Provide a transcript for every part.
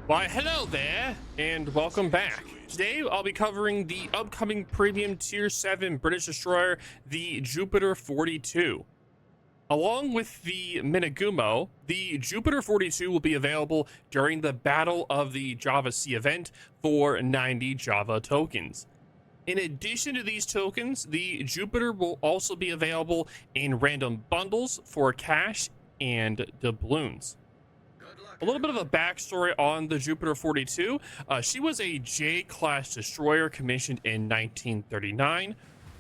Why, hello there, and welcome back. Today, I'll be covering the upcoming premium Tier 7 British destroyer, the Jupiter 42. Along with the Minegumo, the Jupiter 42 will be available during the Battle of the Java Sea event for 90 Java tokens. In addition to these tokens, the Jupiter will also be available in random bundles for cash and doubloons. A little bit of a backstory on the Jupiter 42. She was a J-class destroyer commissioned in 1939.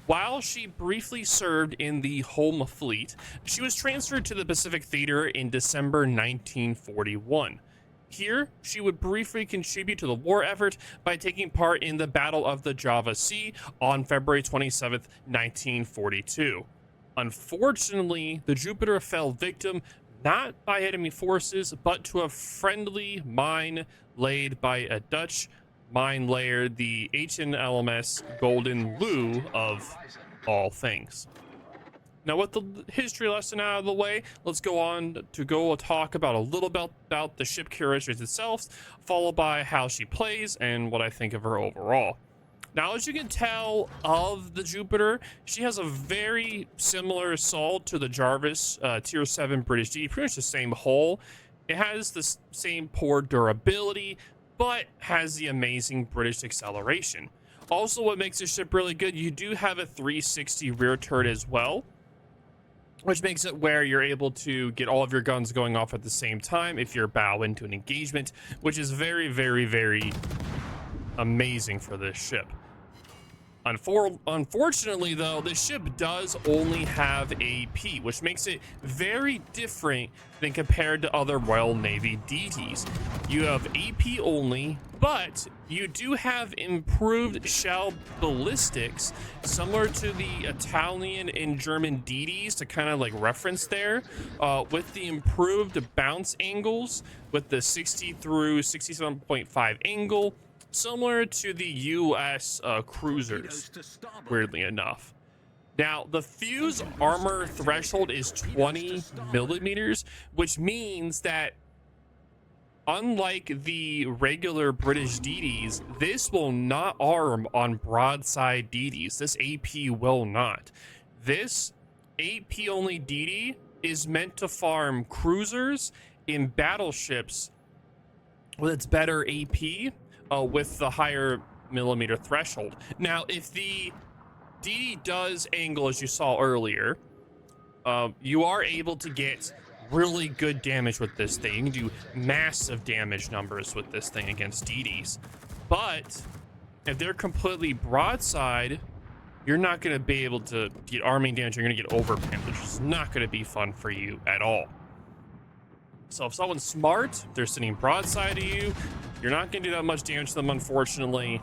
While she briefly served in the Home Fleet, she was transferred to the Pacific Theater in December 1941. Here, she would briefly contribute to the war effort by taking part in the Battle of the Java Sea on February 27, 1942. Unfortunately, the Jupiter fell victim not by enemy forces, but to a friendly mine laid by a Dutch mine layer, the HNLMS Golden Lou of all things. Now, with the history lesson out of the way, let's go on to talk about a little bit about the ship characteristics itself, followed by how she plays and what I think of her overall. Now, as you can tell of the Jupiter, she has a very similar assault to the Jarvis Tier 7 British D, pretty much the same hull. It has the same poor durability, but has the amazing British acceleration. Also, what makes this ship really good, you do have a 360 rear turret as well, which makes it where you're able to get all of your guns going off at the same time if you're bow into an engagement, which is very, very, very amazing for this ship. Unfortunately, though, this ship does only have AP, which makes it very different than compared to other Royal Navy DTs. You have AP only, but you do have improved shell ballistics, similar to the Italian and German DDs, to kind of like reference there, with the improved bounce angles, with the 60 through 67.5 angle, similar to the US Cruisers, weirdly enough. Now, the fuse armor threshold is 20 millimeters, which means that unlike the regular British DDs, this will not arm on broadside DDs. This AP will not. This AP only DD is meant to farm cruisers in battleships with its better AP, with the higher millimeter threshold. Now, if the DD does angle, as you saw earlier, you are able to get really good damage with this thing. You can do massive damage numbers with this thing against DDs. But if they're completely broadside, you're not going to be able to get arming damage. You're going to get overpinned, which is not going to be fun for you at all. So if someone's smart, they're sitting broadside to you, you're not going to do that much damage to them, unfortunately.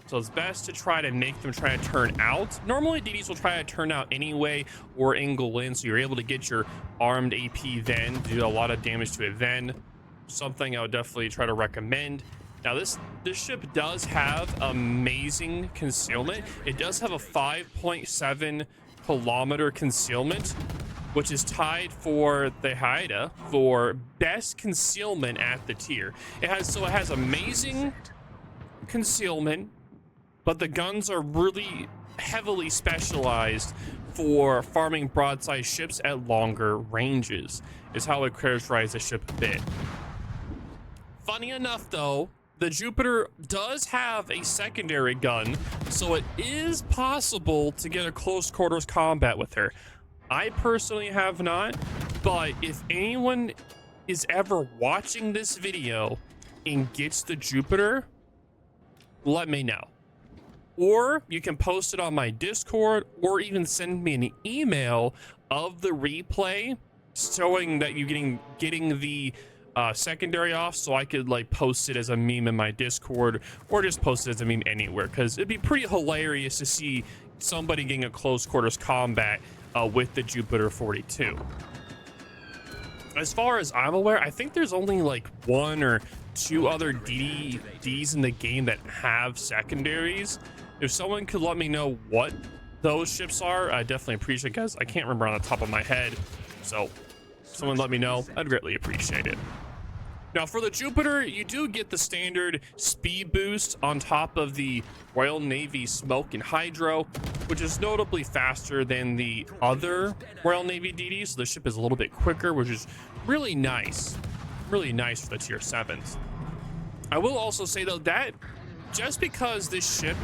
So it's best to try to make them try to turn out. Normally, DDs will try to turn out anyway or angle in, so you're able to get your armed AP then, do a lot of damage to it then. Something I would definitely try to recommend. Now, this ship does have amazing concealment. It does have a 5.7 kilometer concealment, which is tied for the Haida for best concealment at the tier. It has amazing concealment, but the guns are really heavily specialized for farming broadside ships at longer ranges, is how I characterize the ship a bit. Funny enough, though, the Jupiter does have a secondary gun, so it is possible to get a close quarters combat with her. I personally have not, but if anyone is ever watching this video and gets the Jupiter, let me know. Or you can post it on my Discord, or even send me an email of the replay showing that you getting the secondary off, so I could like post it as a meme in my Discord, or just post it as a meme anywhere, because it'd be pretty hilarious to see somebody getting a close quarters combat with the Jupiter 42. As far as I'm aware, I think there's only like 1 or 2 other DDs in the game that have secondaries. If someone could let me know what those ships are, I definitely appreciate it, guys. I can't remember on the top of my head, so someone let me know. I'd greatly appreciate it. Now for the Jupiter, you do get the standard speed boost on top of the Royal Navy Smoke and Hydro, which is notably faster than the other Royal Navy DDs. So the ship is a little bit quicker, which is really nice. Really nice for the tier 7s. I will also say though that just because this ship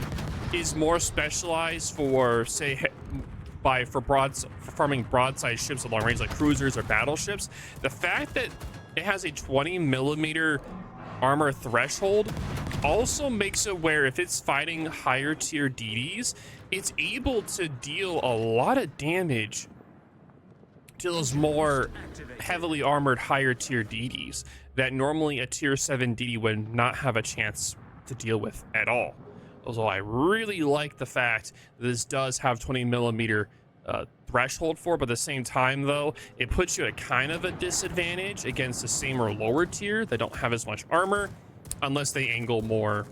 is more specialized for, say, for farming broadside ships at long range like cruisers or battleships, the fact that it has a 20mm armor threshold also makes it where if it's fighting higher tier DDs, it's able to deal a lot of damage to those more heavily armored higher tier DDs that normally a tier 7 DD would not have a chance to deal with at all. So I really like the fact that this does have 20mm threshold for, but at the same time though, it puts you at kind of a disadvantage against the same or lower tier that don't have as much armor, unless they angle more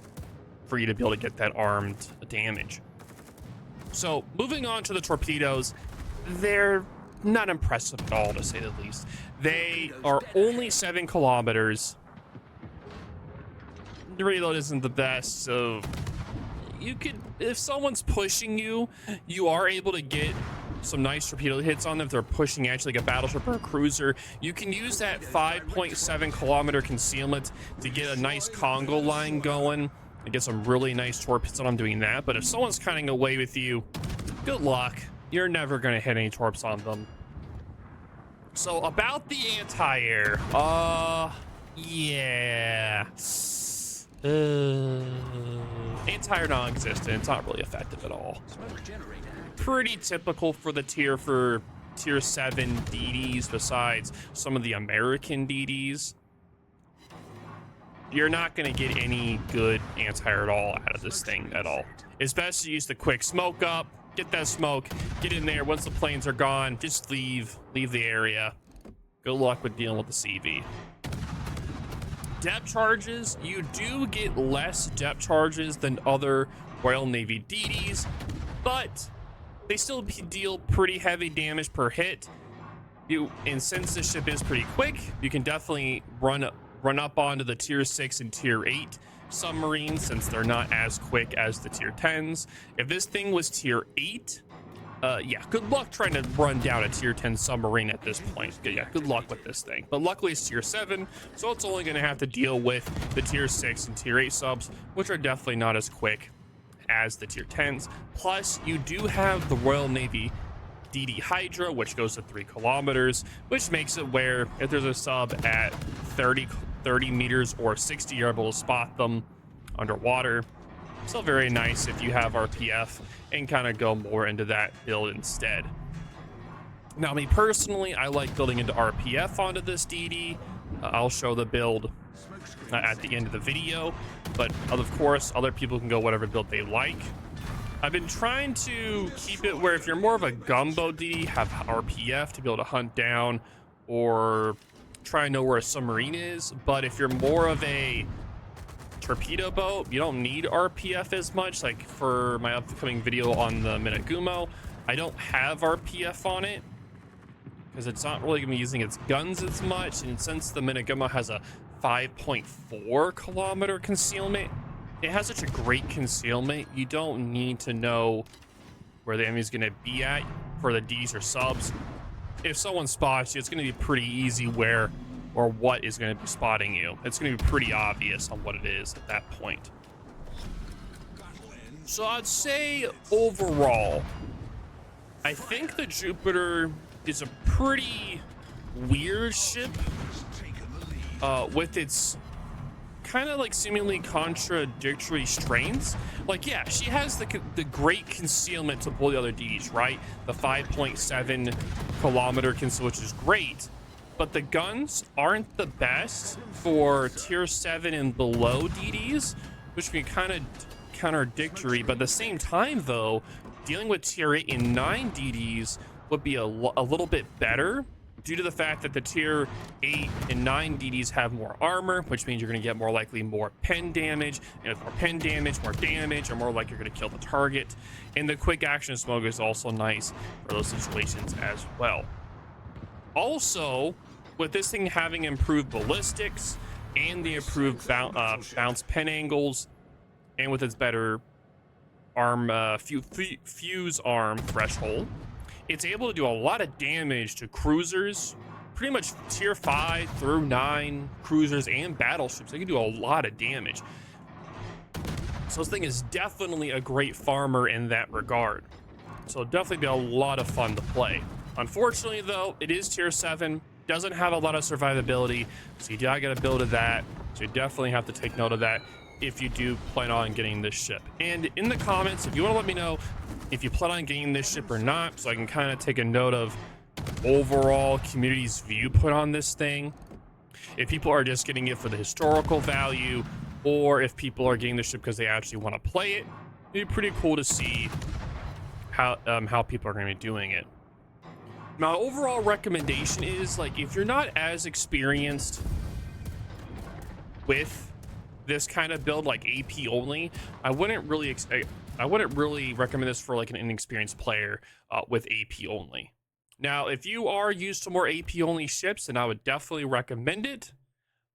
for you to be able to get that armed damage. So moving on to the torpedoes, they're not impressive at all, to say the least. They are only 7 kilometers. The reload isn't the best, so you could, if someone's pushing you, you are able to get some nice torpedo hits on them if they're pushing at you like a battleship or a cruiser. You can use that 5.7 kilometer concealment to get a nice Congo line going and get some really nice torpedoes on them doing that. But if someone's cutting away with you, good luck. You're never going to hit any torps on them. So about the anti-air, yeah. Anti-air non-existent. It's not really effective at all. Pretty typical for the tier 7 DDs, besides some of the American DDs. You're not going to get any good anti-air at all out of this thing at all. It's best to use the quick smoke up, get that smoke, get in there. Once the planes are gone, just leave the area. Good luck with dealing with the CV. Depth charges, you do get less depth charges than other Royal Navy DDs, but they still deal pretty heavy damage per hit. And since this ship is pretty quick, you can definitely run up onto the tier 6 and tier 8 submarines, since they're not as quick as the tier 10s. If this thing was tier 8, yeah, good luck trying to run down a tier 10 submarine at this point. Yeah, good luck with this thing. But luckily it's tier 7, so it's only going to have to deal with the tier 6 and tier 8 subs, which are definitely not as quick as the tier 10s. Plus, you do have the Royal Navy DD Hydra, which goes to 3 kilometers, which makes it where if there's a sub at 30 meters or 60, you're able to spot them underwater. Still very nice if you have RPF and kind of go more into that build instead. Now, me personally, I like building into RPF onto this DD. I'll show the build at the end of the video, but of course, other people can go whatever build they like. I've been trying to keep it where if you're more of a gumbo DD, have RPF to be able to hunt down or try and know where a submarine is. But if you're more of a torpedo boat, you don't need RPF as much. Like for my upcoming video on the Minegumo, I don't have RPF on it because it's not really gonna be using its guns as much. And since the Minegumo has a 5.4 kilometer concealment, it has such a great concealment, you don't need to know where the enemy's gonna be at for the Ds or subs. If someone spots you, it's gonna be pretty easy where or what is gonna be spotting you. It's gonna be pretty obvious on what it is at that point. So I'd say overall, I think the Jupiter is a pretty weird ship with its kind of like seemingly contradictory strengths. Like, yeah, she has the great concealment to pull the other DDs, right? The 5.7 kilometer concealment, which is great, but the guns aren't the best for tier 7 and below DDs, which can be kind of contradictory. But at the same time though, dealing with tier 8 and 9 DDs would be a little bit better, due to the fact that the tier 8 and 9 DDs have more armor, which means you're going to get more likely more pen damage, and with more pen damage, more damage, or more likely you're going to kill the target. And the quick action smoke is also nice for those situations as well. Also, with this thing having improved ballistics, and the improved bounce pen angles, and with its better arm fuse arm threshold, it's able to do a lot of damage to cruisers, pretty much tier 5 through 9 cruisers and battleships. They can do a lot of damage. So this thing is definitely a great farmer in that regard. So definitely be a lot of fun to play. Unfortunately though, it is tier 7, doesn't have a lot of survivability, so you gotta get a build of that. So you definitely have to take note of that if you do plan on getting this ship. And in the comments, if you want to let me know if you plan on getting this ship or not, so I can kind of take a note of overall community's viewpoint on this thing, if people are just getting it for the historical value, or if people are getting the ship because they actually want to play it. It'd be pretty cool to see how people are going to be doing it. My overall recommendation is, like, if you're not as experienced with this kind of build, like AP only, I wouldn't really recommend this for like an inexperienced player with AP only. Now, if you are used to more AP only ships, then I would definitely recommend it.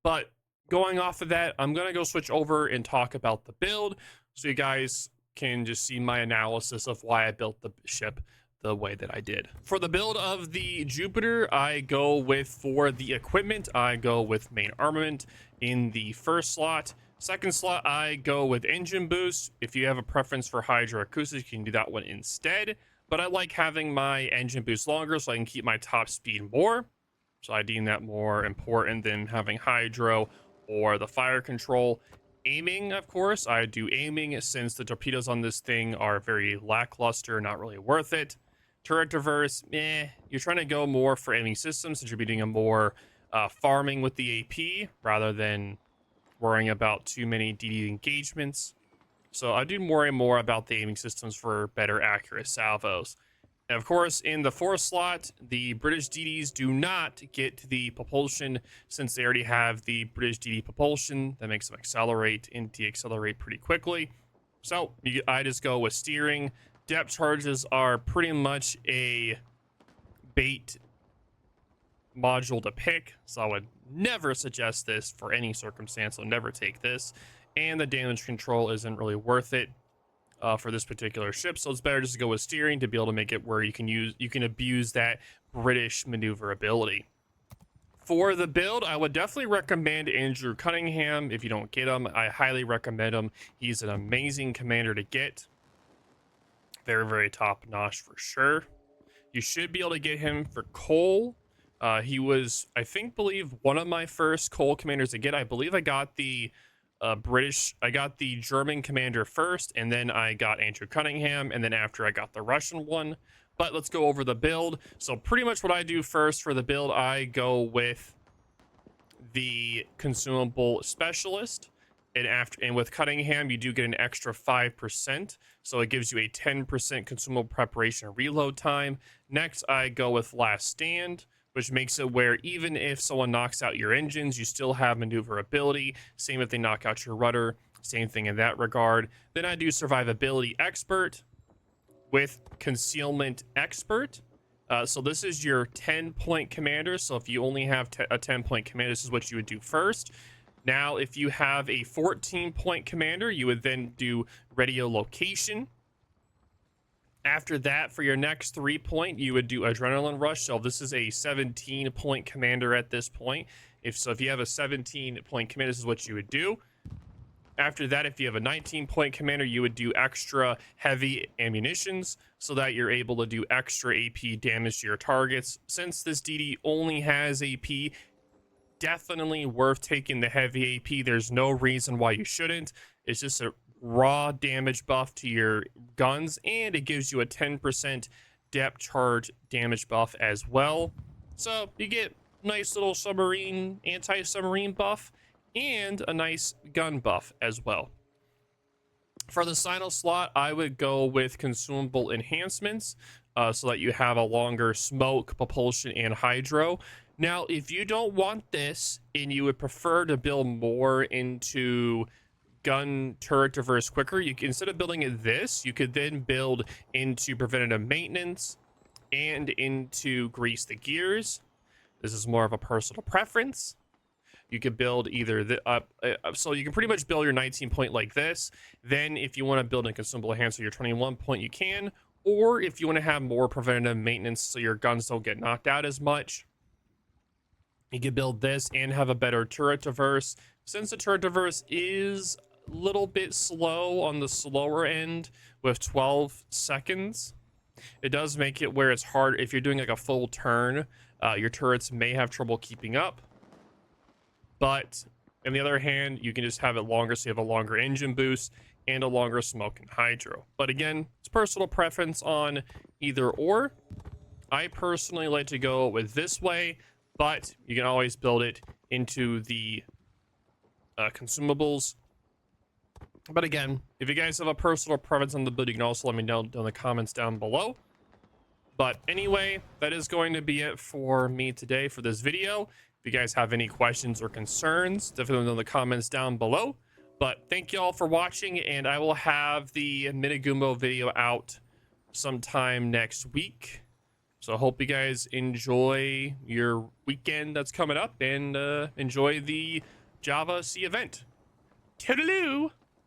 But going off of that, I'm gonna go switch over and talk about the build, so you guys can just see my analysis of why I built the ship the way that I did. For the build of the Jupiter, I go with, for the equipment, I go with main armament in the first slot. Second slot, I go with engine boost. If you have a preference for hydroacoustics, you can do that one instead. But I like having my engine boost longer so I can keep my top speed more. So I deem that more important than having hydro or the fire control. Aiming, of course, I do aiming since the torpedoes on this thing are very lackluster, not really worth it. Turret reverse, you're trying to go more for aiming systems since you're doing a more farming with the AP rather than worrying about too many DD engagements. So I do more and more about the aiming systems for better accurate salvos. And of course, in the fourth slot, the British DDs do not get the propulsion since they already have the British DD propulsion that makes them accelerate and deaccelerate pretty quickly. So I just go with steering. Depth charges are pretty much a bait module to pick, so I would never suggest this for any circumstance. So never take this, and the damage control isn't really worth it for this particular ship, so it's better just to go with steering to be able to make it where you can abuse that British maneuverability. For the build, I would definitely recommend Andrew Cunningham. If you don't get him, I highly recommend him. He's an amazing commander to get, very, very top notch for sure. You should be able to get him for coal. He was, I believe one of my first coal commanders to get. I believe I got the German commander first, and then I got Andrew Cunningham, and then after I got the Russian one. But let's go over the build. So pretty much what I do first for the build, I go with the consumable specialist, and with Cunningham you do get an extra 5%, so it gives you a 10% consumable preparation and reload time. Next, I go with last stand, which makes it where even if someone knocks out your engines, you still have maneuverability. Same if they knock out your rudder, same thing in that regard. Then I do survivability expert with concealment expert. So this is your 10-point commander. So if you only have a 10-point commander, this is what you would do first. Now, if you have a 14-point commander, you would then do radio location. After that, for your next 3-point, you would do adrenaline rush. So this is a 17-point commander at this point. If you have a 17-point commander, this is what you would do. After that, if you have a 19-point commander, you would do extra heavy ammunitions so that you're able to do extra AP damage to your targets. Since this DD only has AP, definitely worth taking the heavy AP. There's no reason why you shouldn't. It's just a raw damage buff to your guns, and it gives you a 10% depth charge damage buff as well. So you get nice little submarine, anti-submarine buff, and a nice gun buff as well. For the final slot, I would go with consumable enhancements so that you have a longer smoke, propulsion, and hydro. Now, if you don't want this and you would prefer to build more into gun turret reverse quicker, you can, instead of building it this, you could then build into preventative maintenance and into grease the gears. This is more of a personal preference. you could build either so you can pretty much build your 19 point like this. Then if you want to build a consumable enhancer, your 21 point, you can. Or if you want to have more preventative maintenance so your guns don't get knocked out as much, you could build this and have a better turret traverse. Since the turret traverse is a little bit slow on the slower end with 12 seconds, it does make it where it's hard. If you're doing like a full turn, your turrets may have trouble keeping up. But on the other hand, you can just have it longer, so you have a longer engine boost and a longer smoke and hydro. But again, it's personal preference on either or. I personally like to go with this way, but you can always build it into the consumables. But again, if you guys have a personal preference on the build, you can also let me know in the comments down below. But anyway, that is going to be it for me today for this video. If you guys have any questions or concerns, definitely let me know in the comments down below. But thank you all for watching, and I will have the Minegumo video out sometime next week. So I hope you guys enjoy your weekend that's coming up, and enjoy the Java C event. Toodaloo!